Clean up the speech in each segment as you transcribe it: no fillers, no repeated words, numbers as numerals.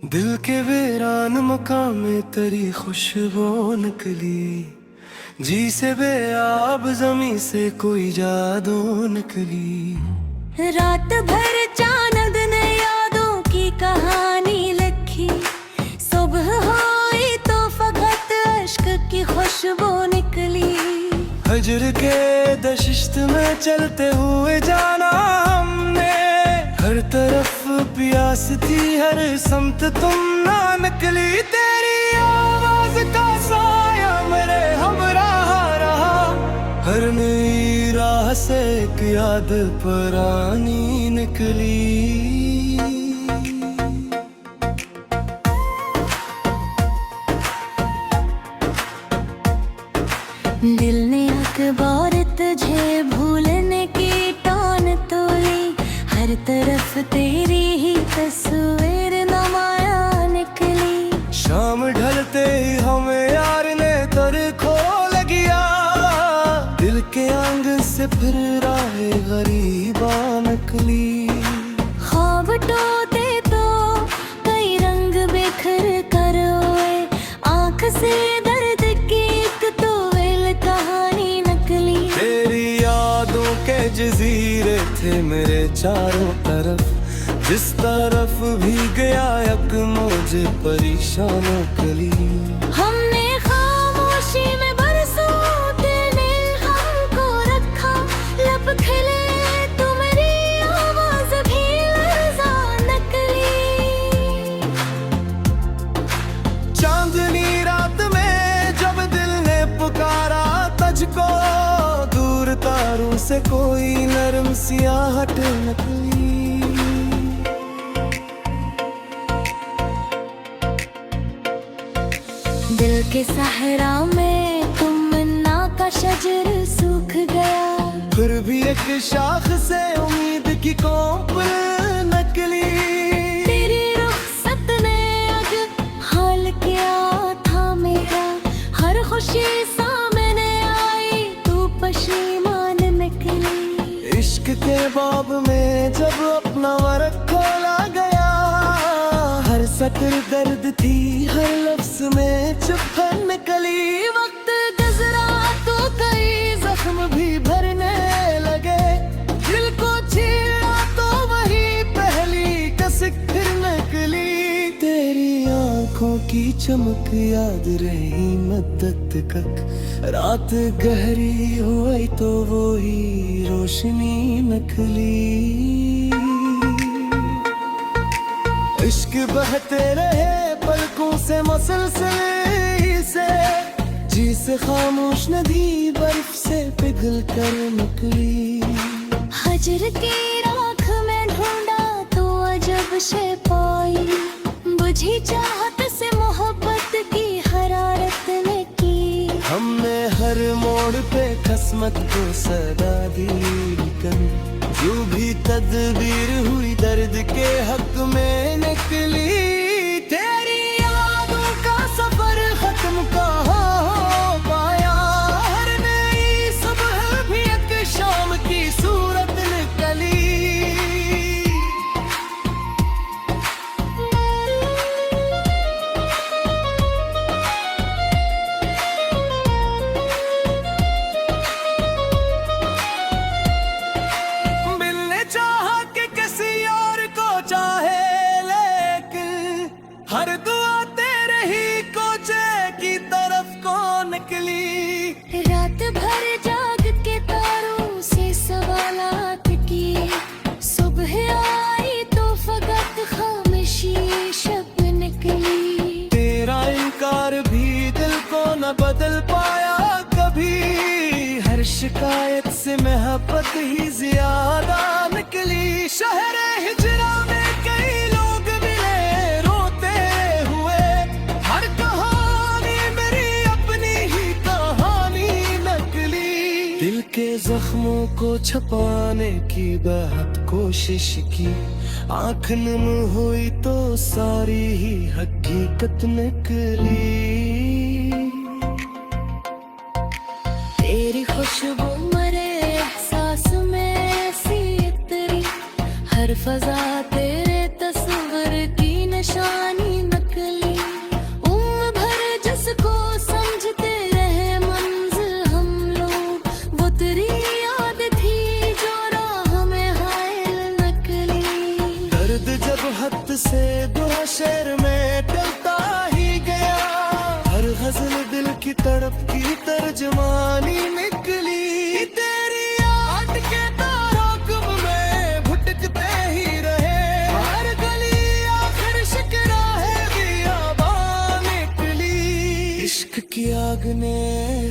दिल के वीरान मकाम में तेरी खुशबू निकली, जी से बेआब जमी से कोई जादू निकली। रात भर चांद ने यादों की कहानी लिखी, सुबह हुई तो फकत अश्क की खुशबू निकली। हजर के दशिश्त में चलते हुए जाना हमने, हर तरफ प्यास थी हर समत तुम ना निकली। तेरी आवाज का साया मेरे हमराह रहा, हर नई राह से एक याद पुरानी निकली। दिल ने अखबार तुझे भूलने की टान तोली, हर तरफ तेरी ही तस्वीर नमाया निकली। शाम ढलते ही हमें यार ने तर खोल गया, दिल के आंग से फिर राहे गरीबा निकली। ख्वाब टूटे तो कई रंग बिखर कर हुए, आँख से दर्द की एक तूल कहानी नकली। तेरी यादों के जजीरे थे मेरे चारों तरफ, जिस तरफ भी गया एक मौज परेशानों कली। हमने खामोशी में बरसों तेने हमको रखा, लब खिले तो मेरी आवाज भी लर्ज़ा नकली। चांदनी रात में जब दिल ने पुकारा तुझको, दूर तारों से कोई नरम सियाहट निकली। दिल के सहरा में तमन्ना का शजर सूख गया, फिर भी एक शाख से उम्मीद की कोपल नकली। तेरी रुखसत ने अग हाल किया था मेरा, हर खुशी सामने आई तू पशीमान निकली। इश्क के बाब में जब अपना वर्क खोला गया, हर सतर दर्द थी हर लफ्ज में चुप निकली। वक्त गुजरा तो कई जख्म भी भरने लगे, दिल को छीना तो वही पहली कसक फिर निकली। तेरी आंखों की चमक याद रही मद्दत तक, रात गहरी हुई तो वो ही रोशनी निकली। इश्क बहते रहे पलकों से मुसलसल से, जी से खामोश नदी बर्फ से पिघल कर निकली। हजर की राख में ढूंढा तो अजब से पाई, बुझी चाहत से मोहब्बत की हरारत ने की। हमने हर मोड़ पे किस्मत को सदा दी कर, जो भी तदबीर हुई दर्द के हक में निकली। तेरी यादों का सफर खत्म कहाँ हो पाया, हर नई सुबह भी एक शाम की सूरत निकली। हर दुआ तेरे ही कोचे की तरफ को निकली। रात भर जाग के तारों से सवालात किए, सुबह आई तो फकत खामोशी शब निकली। तेरा इनकार भी दिल को न बदल पाया कभी, हर शिकायत से मोहब्बत ही ज्यादा निकली। शहर हिजरा में कई लोग मिले रोते हुए, हर कहानी मेरी अपनी ही कहानी नकली। दिल के जख्मों को छुपाने की बहुत कोशिश की, आँख नम हुई तो सारी ही हकीकत निकली। तेरी खुशबू मरे एहसास में ऐसी इतरी, हर फजा तेरे तस्वीर की निशानी से दुआ शेर में टलता ही गया, हर गजल दिल की तड़प की तर्जमानी निकली। तेरी याद के ताराकुब में भटकते ही रहे, हर गली आखिर शिकरा है बियाबान निकली। इश्क की आग ने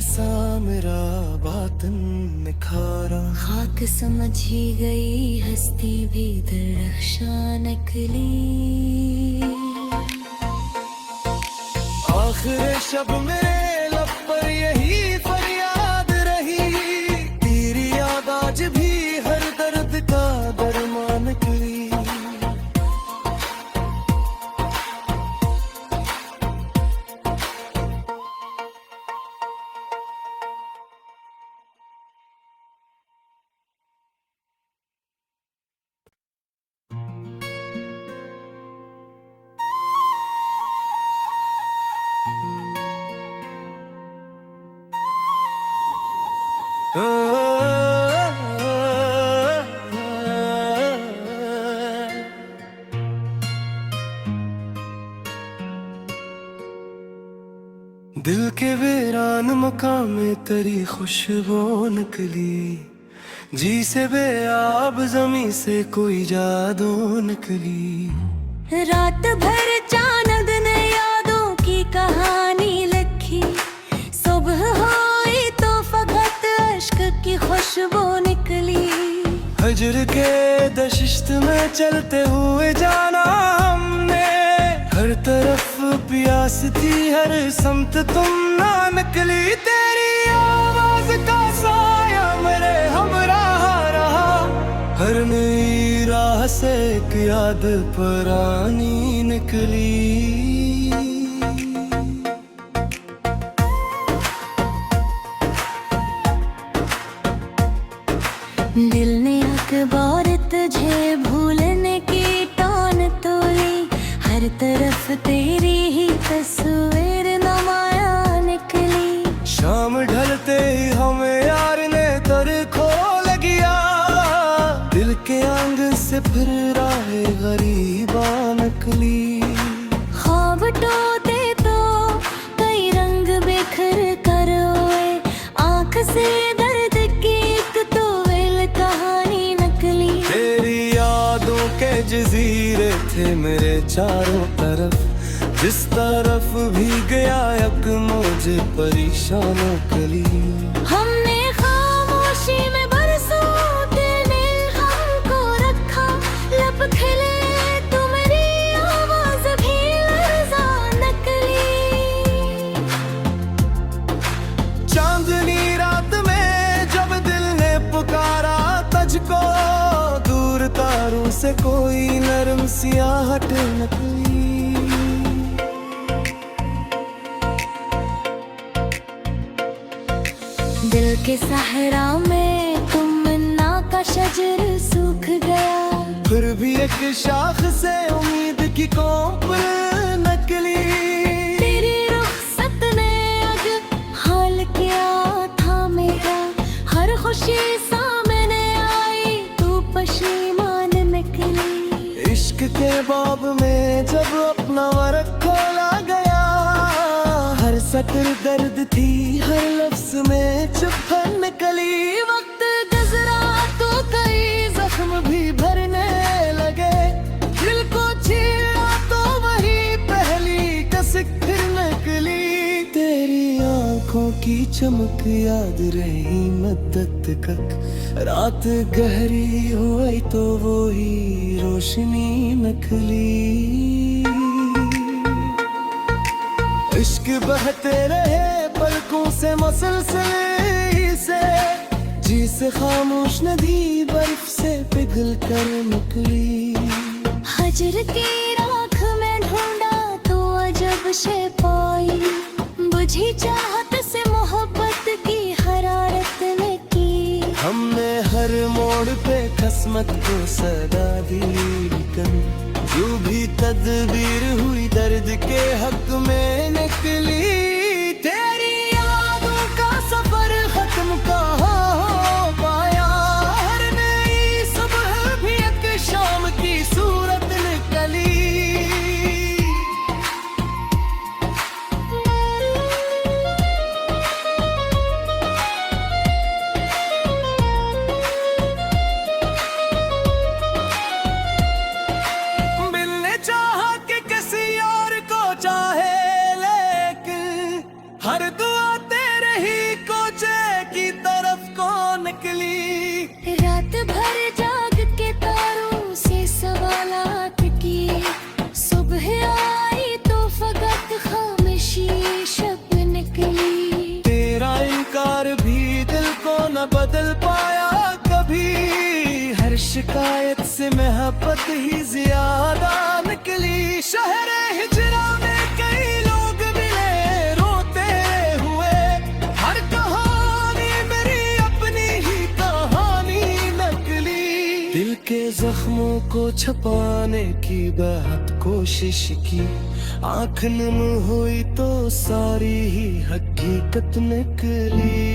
सा मेरा बातन निखारा, खाक समझ ही गई हस्ती भी दरख्शां निकली। आखिर शब मेरे लब पर यही फरियाद रही, तेरी याद आज भी हर दर्द का दरमान निकली। दिल के वीरान मकाम में तेरी खुशबू निकली, जी से बेआब जमी से कोई जादू निकली। रात भर चांद ने यादों की कहानी लिखी, सुबह हुई तो फकत अश्क की खुशबू निकली। हजर के दशिश्त में चलते हुए जाना हमने, हर तरफ प्यास थी हर समत तुम ना निकली। तेरी आवाज का साया मेरे हमराह रहा, हर नई राह से एक याद पुरानी निकली। दिल ने अखबार तुझे भूलने की टान तोड़ी, हर तरफ तेरी ही तस्वीर नमाया निकली। शाम ढलते ही हमें यार ने दर खोल गया, दिल के आंगन से फिर राहे गरीबा निकली। ख्वाब टूटे तो कई रंग बिखर कर हुए, आँख से दर्द की एक तवील कहानी निकली। तेरी यादों के जजीरे थे मेरे चारों तरफ, जिस तरफ भी गया एक मुझे परेशान कली। हमने खामोशी में बरसों तेने हमको रखा, लब खिले तो मेरी आवाज भी लर्जा नकली। चांदनी रात में जब दिल ने पुकारा तुझको, दूर तारों से कोई नरम सियाहट निकली। दिल के सहरा में तमन्ना का शजर सूख गया, फिर भी एक शाख से उम्मीद की कोपल नकली। तेरी रुखसत ने अज हाल किया था मेरा, हर खुशी सामने आई तू पशीमान निकली। इश्क के बाब में जब अपना वर्क खोला गया, हर सतर दर्द थी हर लफ्ज में चुभन निकली। वक्त गुजरा तो कई जख्म भी भरने लगे, दिल को छीना तो वही पहली कसक फिर निकली। तेरी आंखों की चमक याद रही मद्दत तक, रात गहरी हुई तो वो ही रोशनी निकली। इश्क बहते रहे पलकों से मुसलसल से, जी से खामोश नदी बर्फ से पिघल कर निकली। हजर की राख में ढूंढा तो अजब से पाई, बुझी चाहत से मोहब्बत की हरारत ने की। हमने हर मोड़ पे किस्मत को सदा दी कर, जो भी तदबीर हुई दर्द के हक में निकली। तेरी यादों का सफर खत्म कहाँ हो पाया, हर नई सुबह भी एक शाम की सूरत निकली। खेत से मोहब्बत ही ज्यादा निकली। शहर हिजरा में कई लोग मिले रोते हुए, हर कहानी मेरी अपनी ही कहानी नकली। दिल के जख्मों को छुपाने की बहुत कोशिश की, आंख नम हुई तो सारी ही हकीकत निकली।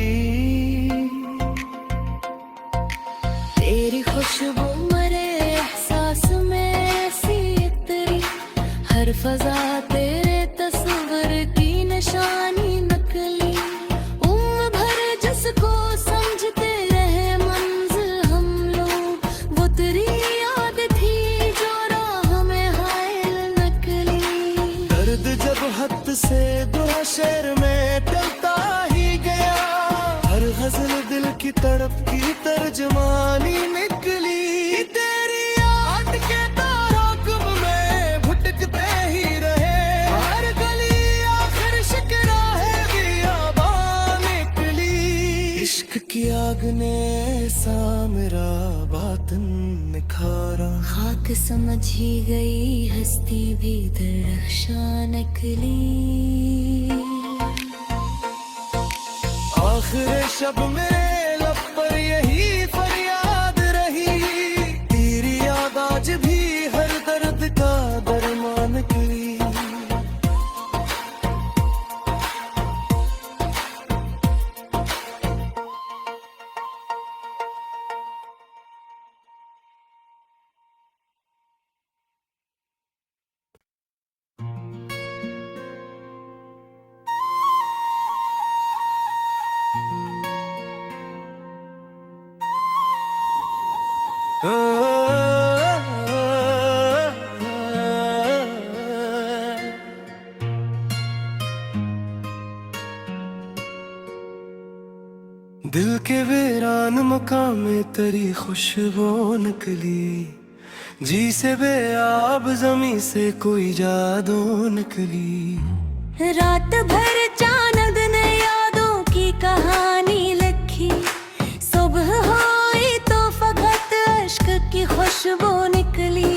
तेरी खुशबू मरे एहसास में ऐसी इतरी, हर फजा तेरे तस्वर की निशानी नकली। उम्र भर जिसको समझते रहे मंजिल हम लोग, वो तेरी याद थी जो राह में हायल नकली। दर्द जब हद से बुरा शेर में टलता ही गया, हर गजल दिल की तड़प की तर्जमानी निकली। तेरी याद के ताराकुब में भटकते ही रहे, हर गली आखिर शिकरा है बियाबान निकली। इश्क की आग ने ऐसा मेरा बातन निखारा, खाक समझ ही गई हस्ती भी दरख्शां नकली। आखिर शब मेरे लब पर यही फरियाद रही, तेरी याद आज भी हर दर्द का दरमान निकली। दिल के वीरान मकाम में तेरी खुशबू निकली, जी से बेआब जमी से कोई जादू निकली। रात भर चानद ने यादों की कहानी लिखी, सुबह हुई तो फकत अश्क की खुशबू निकली।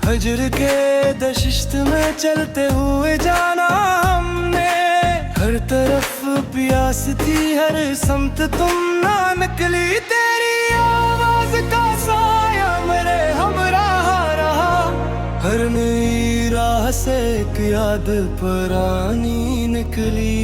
हजर के दशिश्त में चलते हुए जाना हमने, हर तरफ प्यास थी हर समत तुम ना निकली। तेरी आवाज का साया मेरे हमराह रहा, हर नई राह से एक याद पुरानी निकली।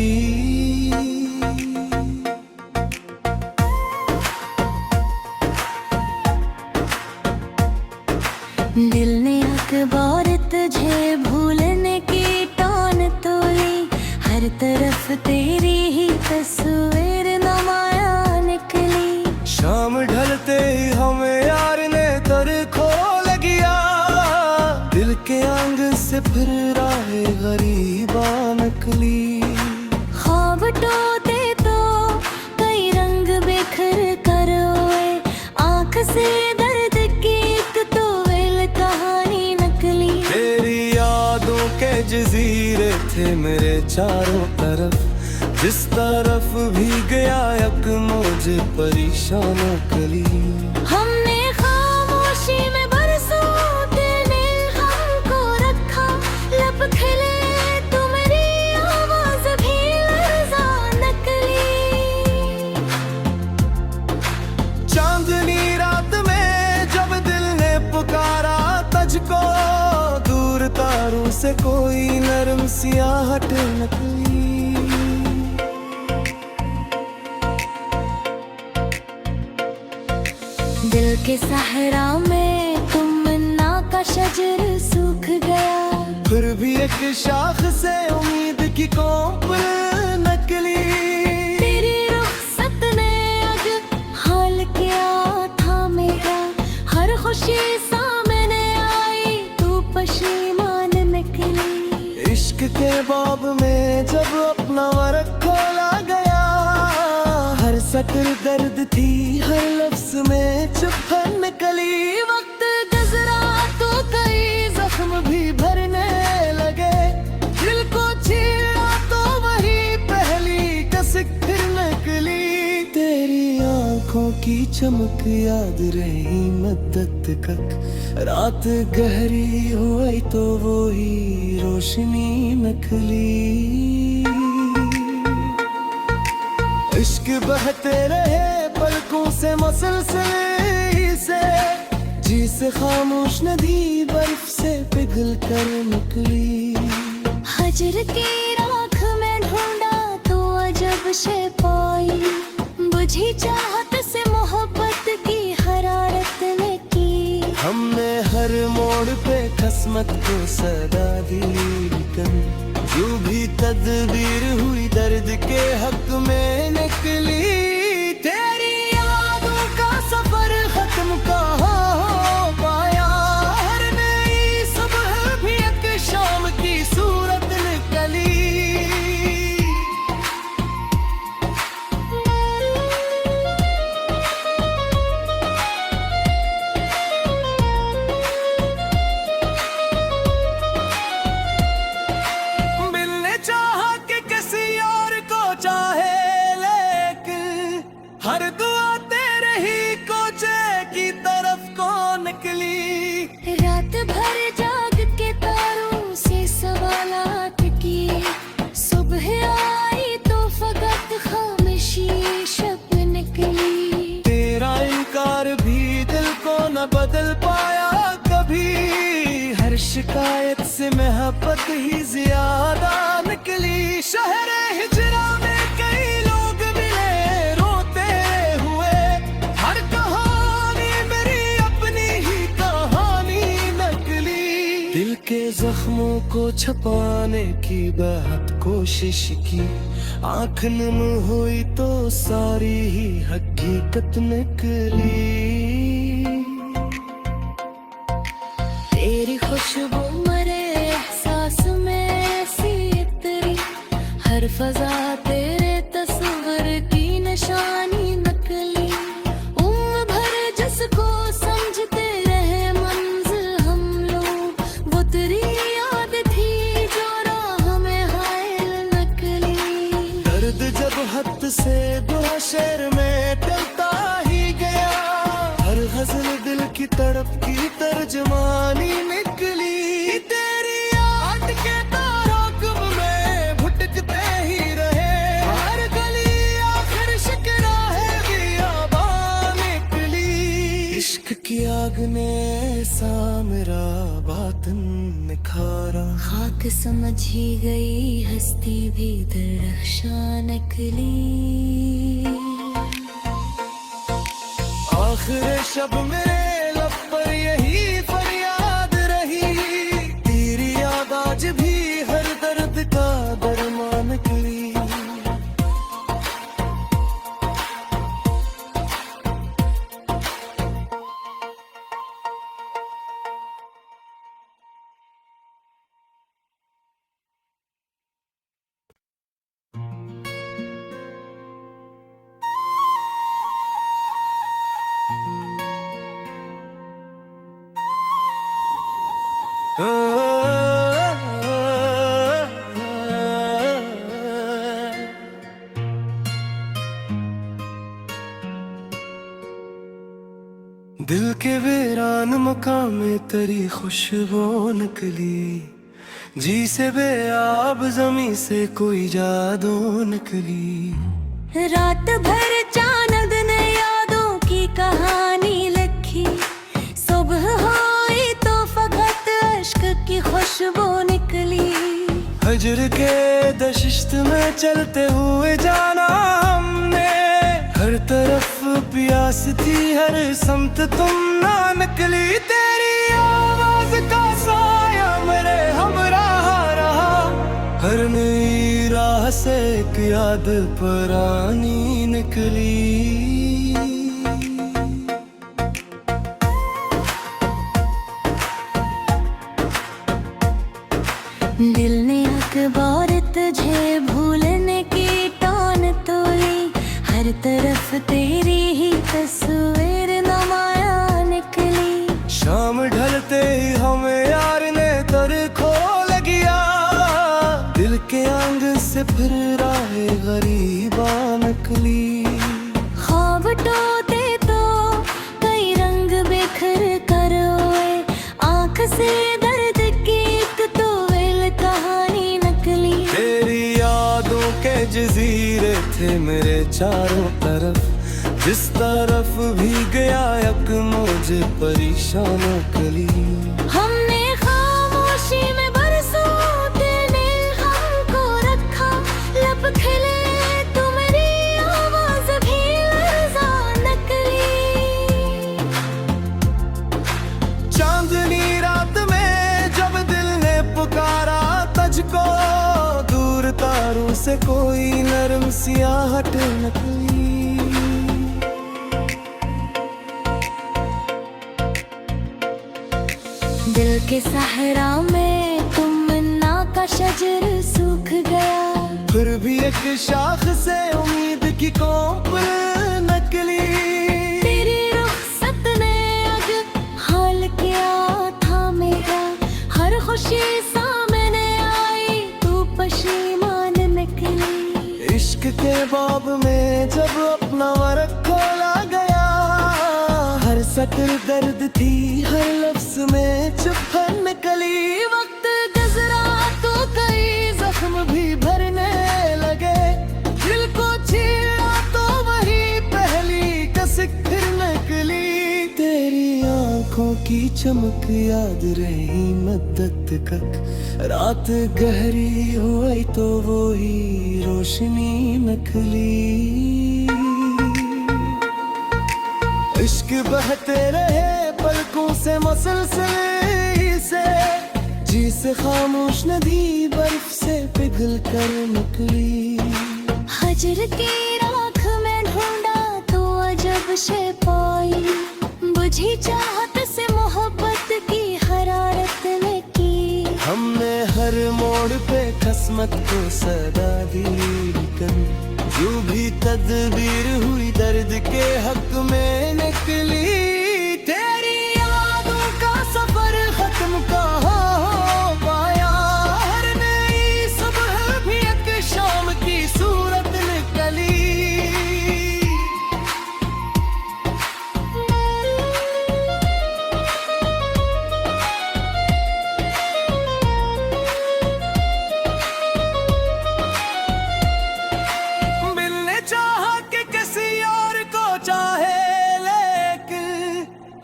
दिल ने अखबार तुझे भूलने की टान तोली, हर तरफ तेरी ही तस्वीर नमाया निकली। शाम ढलते ही हमें यार ने दर खोल गया, दिल के आंगन से फिर राह गरीबा निकली। ख्वाब टूटे तो कई रंग बिखर कर हुए, आंख से दर्द की एक तोविल कहानी नकली। तेरी यादों के जजीरे थे मेरे चारों तरफ, जिस तरफ भी गया एक मुझे परेशान कली। हमने खामोशी में बरसों दिल ने हमको रखा, लब खिले तो मेरी आवाज भी लर्जा नकली। चांदनी रात में जब दिल ने पुकारा तुझको, दूर तारों से कोई नरम सियाहट निकली। दिल के सहरा में तमन्ना का शजर सूख गया, फिर भी एक शाख से उम्मीद की कोपल नकली। तेरी रुखसत ने अग हाल किया था मेरा, हर खुशी सामने आई तू पशीमान निकली। इश्क के बाब में जब अपना वर्क खोला गया, हर सतर दर्द थी हर लफ्ज में चुभन निकली। वक्त गुजरा तो कई जख्म भी भरने लगे, दिल को छीना तो वही पहली कसक फिर निकली। तेरी आंखों की चमक याद रही मदद कक। रात गहरी हुई तो वो ही रोशनी नकली। इश्क बहते रहे पलकों से मुसलसल से, जी से खामोश नदी बर्फ से पिघल कर निकली। हजर की राख में ढूंढा तो अजब से पाई, बुझी चाहत से मोहब्बत की हरारत ने की। हमने हर मोड़ पे किस्मत को सदा दी, लेकिन जो भी तदबीर हुई दर्द के हक में निकली। तेरी यादों का सफर खत्म कहाँ हो पाया, हर नई सुबह भी एक शाम की सूरत निकली। मिलने चाहा कि किसी और को चाहे, लेकिन हर दुआ तेरे ही कोचे की तरफ को निकली। रात भर जाग के तारों से सवालात किए, सुबह आई तो फकत खामोशी शब निकली। तेरा इनकार भी दिल को न बदल पाया कभी, हर शिकायत से मोहब्बत ही ज्यादा निकली। शहर हिजरा में कई लोग मिले रोते हुए, हर कहानी मेरी अपनी ही कहानी नकली। दिल के जख्मों को छुपाने की बहुत कोशिश की, आंख नम हुई तो सारी ही हकीकत निकली। तेरी खुशबू मरे एहसास में ऐसी इतरी, हर फजा तेरे तस्वर की निशानी नकली। उम्र भर जिसको समझते रहे मंजिल हम लोग, वो तेरी याद थी जो राह में हायल नकली। दर्द जब हद से दुआ शेर में टलता ही गया, हर गजल दिल की तड़प की तर्जमानी निकली। तेरी याद के ताराकुब में भुटकते ही रहे, हर गली आखिर शिकरा है बियाबान निकली। इश्क की आग ने ऐसा मेरा बातन निखारा, खाक समझी गई हस्ती भी दरख्शां नकली। आखिर शब मेरे लब पर यही फरियाद रही, तेरी याद आज भी हर दर्द का दरमा निकली। दिल के वीरान मकाम में तेरी खुशबू निकली, जी से बेआब जमी से कोई जादू निकली। रात भर चानद ने यादों की कहानी लिखी, सुबह हुई तो फकत अश्क की खुशबू निकली। हजर के दशिश्त में चलते हुए जाना हमने, हर तरफ प्यास थी हर समत तुम ना निकली। तेरी आवाज का साया मेरे हमराह रहा, हर नई राह से एक याद पुरानी निकली। दिल ने अखबार तुझे भूलने की टान तोली, हर तरफ तेरी ही तस्वीर नमाया निकली। शाम ढलते ही हमें यार ने दर खोल गया, दिल के आंगन से फिर राह गरीबा निकली। मेरे चारों तरफ, जिस तरफ भी गया यक मुझे परेशान कली। हमने खामोशी में बरसों तेने हमको रखा, लब खिले तो मेरी आवाज भी लर्जा नकली। चांदनी रात में जब दिल ने पुकारा तुझको, दूर तारों से कोई नरम सियाहट निकली। दिल के सहरा में तमन्ना का शजर सूख गया, फिर भी एक शाख से उम्मीद की कोंप नकली। तेरी रुखसत ने अग हाल किया था मेरा, हर खुशी सामने आई तू पशीमान निकली। इश्क के बाब में जब अपना वर्क खोला गया, हर सतर दर्द थी हर लफ्ज में चुभन निकली। वक्त गुजरा तो कई जख्म भी भरने लगे, दिल को छीना तो वही पहली कसक फिर निकली। तेरी आंखों की चमक याद रही मद्दत तक, रात गहरी हुई तो वो ही रोशनी निकली। इश्क बहते रहे पलकों से मुसलसल से, जी से खामोश नदी बर्फ से पिघल कर निकली। हजर की राख में ढूंढा तो अजब से पाई, बुझी चाहत से मोहब्बत की हरारत ने की। हमने हर मोड़ पे किस्मत को सदा दी, लेकिन जो भी तदबीर हुई दर्द के हक में निकली। तेरी यादों का सफर खत्म कहाँ हो पाया, हर नई सुबह भी एक शाम की सूरत निकली।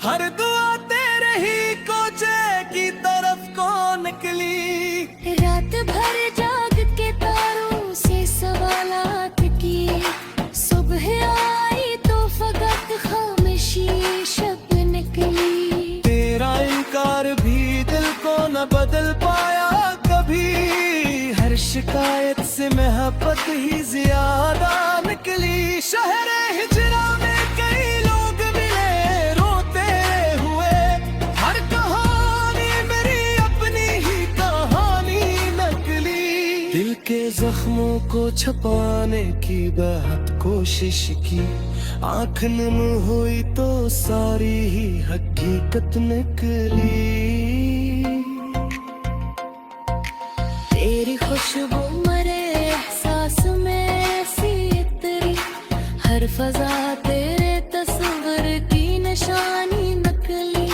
हर दुआ तेरे ही कोचे की तरफ को निकली। रात भर जाग के तारों से सवालात किए, सुबह आई तो फकत खामोशी शब निकली। तेरा इनकार भी दिल को न बदल पाया कभी, हर शिकायत से मोहब्बत ही ज्यादा निकली। शहर हिजरा में कई लोग मिले रोते हुए, हर कहानी मेरी अपनी ही कहानी नकली। दिल के जख्मों को छुपाने की बहुत कोशिश की, आंख नम हुई तो सारी ही हकीकत निकली। तेरी खुशबू मरे एहसास में ऐसी इतरी, हर फजा तेरे तस्वीर की निशानी नकली।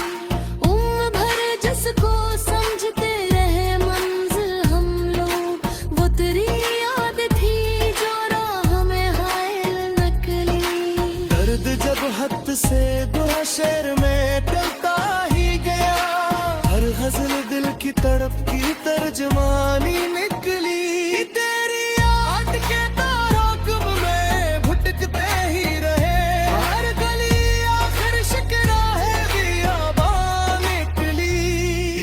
उम्र भर जिसको समझते रहे मंजिल हम लोग, वो तेरी याद थी जो राह में हायल नकली। दर्द जब हद से दुआ शेर में टलता ही गया, हर गजल दिल की तड़प की तर्जमानी निकली। तेरी याद के ताराकुब में भटकते ही रहे, हर गली आखिर शिकरा है बियाबान निकली।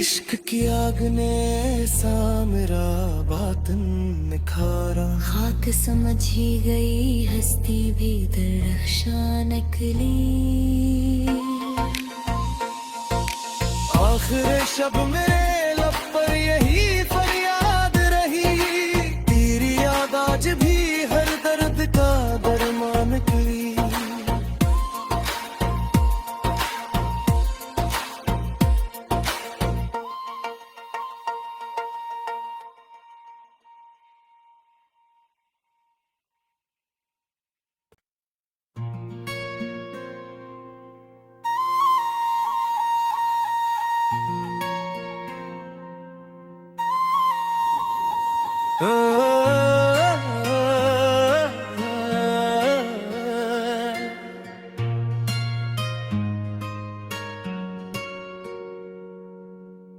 इश्क की आग ने ऐसा मेरा बातन निखारा, खाक समझ ही गई हस्ती भी दरख्शां निकली। आखिर शब मेरे लब पर यही फरियाद रही, तेरी याद आज भी हर दर्द का दरमान निकली।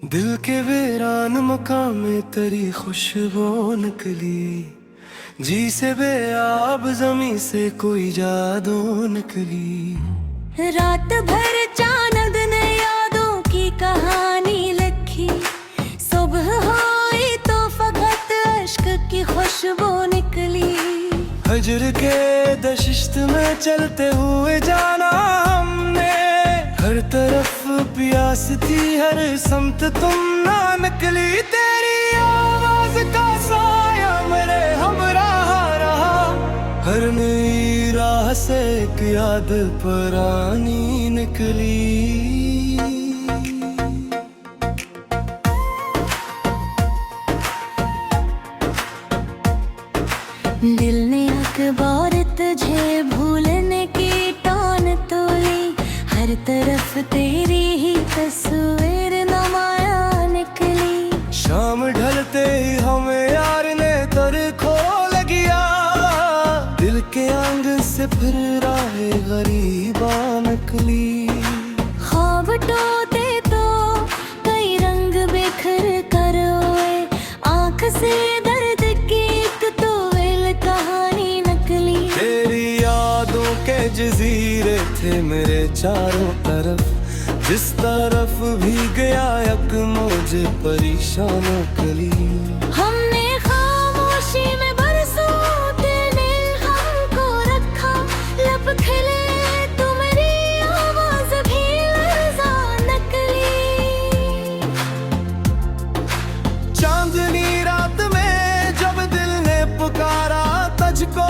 दिल के वीरान मकाम में तेरी खुशबू निकली, जी से बेआब जमी से कोई जादू निकली। रात भर चांद ने यादों की कहानी लिखी, सुबह हुई तो फकत अश्क की खुशबू निकली। हजर के दशिश्त में चलते हुए जाना हमने, हर तरफ प्यास थी हर समत तुम ना निकली। तेरी आवाज का साया मेरे हमराह रहा, हर नई राह से एक याद पुरानी निकली। दिल ने अखबार तुझे भूलने की टान तोली, हर तरफ तेरी ही तस्वीर नमाया निकली। शाम ढलते ही हमें यार ने तर खोल गया, दिल के अंग से फिर राहे गरीबा निकली। ख्वाब टूटे तो कई रंग बिखर कर हुए, आँख से दर्द की एक तो कहानी नकली। तेरी यादों के जजीरे थे मेरे चारों तरफ, जिस तरफ भी गया एक मुझे परेशान कली। हमने खामोशी में बरसों तेने हमको रखा, लब खिले तो मेरी आवाज भी लर्ज़ा नकली। चांदनी रात में जब दिल ने पुकारा तुझको,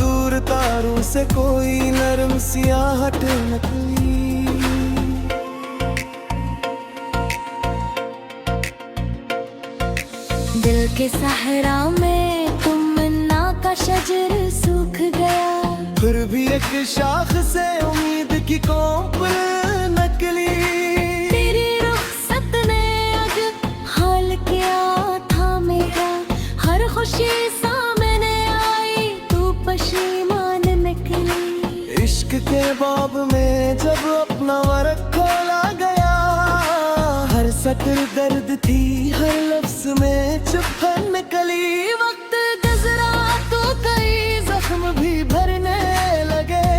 दूर तारों से कोई नरम सियाहट निकली। दिल के सहरा में तमन्ना का शजर सूख गया, फिर भी एक शाख से उम्मीद की कोपल नकली। तेरी रुखसत ने अज हाल किया था मेरा, हर खुशी सामने आई तू पशीमान निकली। इश्क के बाब में जब अपना वर्क खोला गया, हर सतर दर्द थी हर लफ्ज में चुभन निकली। वक्त गुजरा तो कई जख्म भी भरने लगे,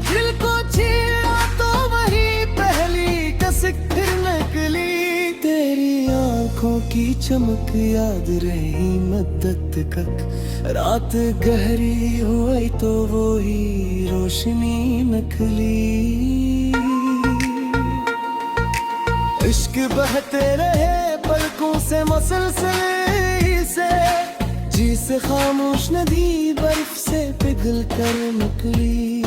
दिल को छीना तो वही पहली कसक फिर निकली। तेरी आंखों की चमक याद रही मद्दत तक, रात गहरी हुई तो वो ही रोशनी निकली। इश्क बहते रहे पलकों से मुसलसल से, जी से खामोश नदी बर्फ से पिघल कर निकली।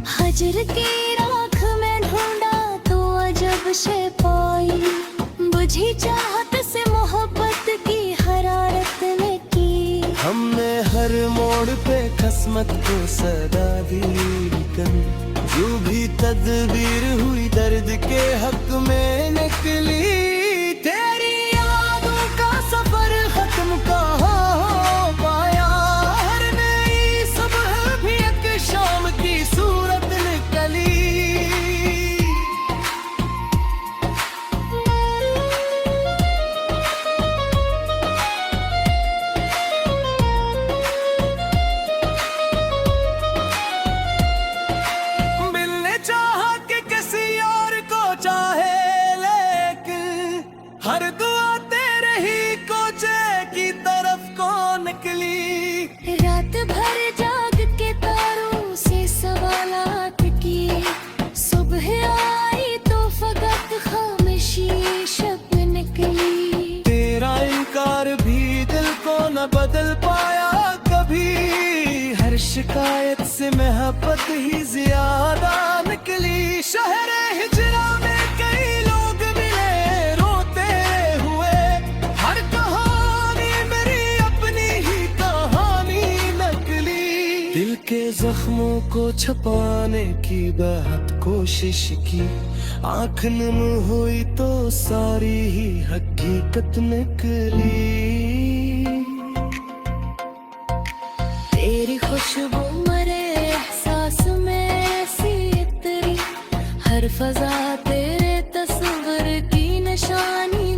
हजर की राख में ढूंढा तो अजब से पाई, बुझी चाहत से मोहब्बत की हरारत ने की। हमने हर मोड़ पे किस्मत को सदा दी कर, जो भी तदबीर हुई दर्द के हक में निकली। तेरी यादों का सफर खत्म कहाँ हो पाया, हर नई सुबह भी एक शाम की सूरत निकली। हर दुआ तेरे ही कोचे की तरफ को निकली। रात भर जाग के तारों से सवालात किए, सुबह आई तो फकत खामोशी शब निकली। तेरा इनकार भी दिल को न बदल पाया कभी, हर शिकायत से मोहब्बत ही ज्यादा निकली। शहर हिजरा में कई लोग मिले रोते हुए, हर कहानी मेरी अपनी ही कहानी नकली। दिल के जख्मों को छुपाने की बहुत कोशिश की, आंख नम हुई तो सारी ही हकीकत निकली। तेरी खुशबू मरे एहसास में ऐसी इतरी, हर फजा तेरे तस्वीर की निशानी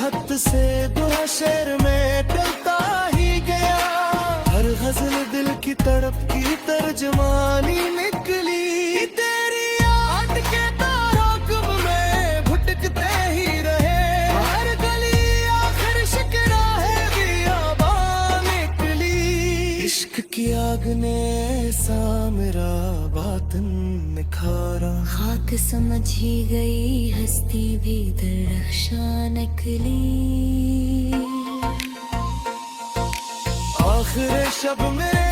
हद से बुरा शेर में डलता ही गया। हर गजल दिल की तड़प की तर्जमानी निकली। तेरी याद के ताराकुब में भटकते ही रहे। हर गली आखिर शिकरा है बियाबां निकली। इश्क की आग ने ऐसा मेरा बातन निखारा। खाक समझ ही गई हस्ती भी दरख्शां नकली। आखिर शब मेरे